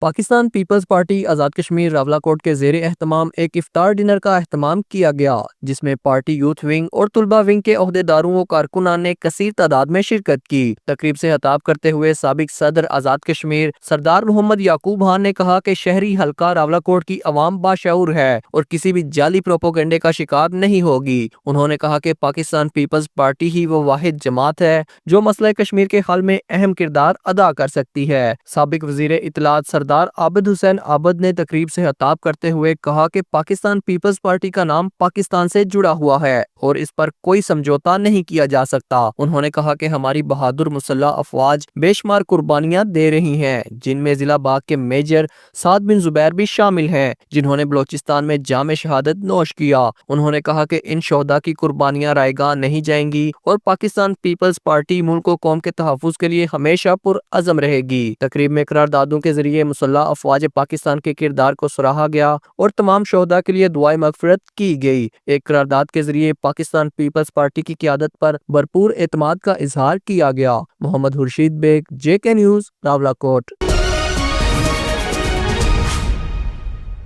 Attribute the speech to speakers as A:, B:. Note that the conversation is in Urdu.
A: پاکستان پیپلز پارٹی آزاد کشمیر راولاکوٹ کے زیر اہتمام ایک افطار ڈنر کا اہتمام کیا گیا، جس میں پارٹی یوتھ ونگ اور طلبہ ونگ کے عہدیداروں و کارکنان نے کثیر تعداد میں شرکت کی۔ تقریب سے خطاب کرتے ہوئے سابق صدر آزاد کشمیر سردار محمد یعقوب خان نے کہا کہ شہری حلقہ راولاکوٹ کی عوام باشعور ہے اور کسی بھی جعلی پروپیگنڈے کا شکار نہیں ہوگی۔ انہوں نے کہا کہ پاکستان پیپلز پارٹی ہی وہ واحد جماعت ہے جو مسئلہ کشمیر کے حل میں اہم کردار ادا کر سکتی ہے۔ سابق وزیر اطلاعات سردار عابد حسین عابد نے تقریب سے خطاب کرتے ہوئے کہا کہ پاکستان پیپلز پارٹی کا نام پاکستان سے جڑا ہوا ہے اور اس پر کوئی سمجھوتا نہیں کیا جا سکتا۔ انہوں نے کہا کہ ہماری بہادر مسلح افواج بے شمار قربانیاں دے رہی ہیں، جن میں ضلع باغ کے میجر سعد بن زبیر بھی شامل ہیں، جنہوں نے بلوچستان میں جام شہادت نوش کیا۔ انہوں نے کہا کہ ان شہداء کی قربانیاں رائے گاہ نہیں جائیں گی اور پاکستان پیپلز پارٹی ملک و قوم کے تحفظ کے لیے ہمیشہ پرعزم رہے گی۔ تقریب میں قراردادوں کے ذریعے مسلح افواج پاکستان کے کردار کو سراہا گیا اور تمام شہداء کے لیے دعائے مغفرت کی گئی۔ ایک قرارداد کے ذریعے پاکستان پیپلز پارٹی کی قیادت پر بھرپور اعتماد کا اظہار کیا گیا۔ Muhammad Khurshid Baig, JK news, Rawalakot.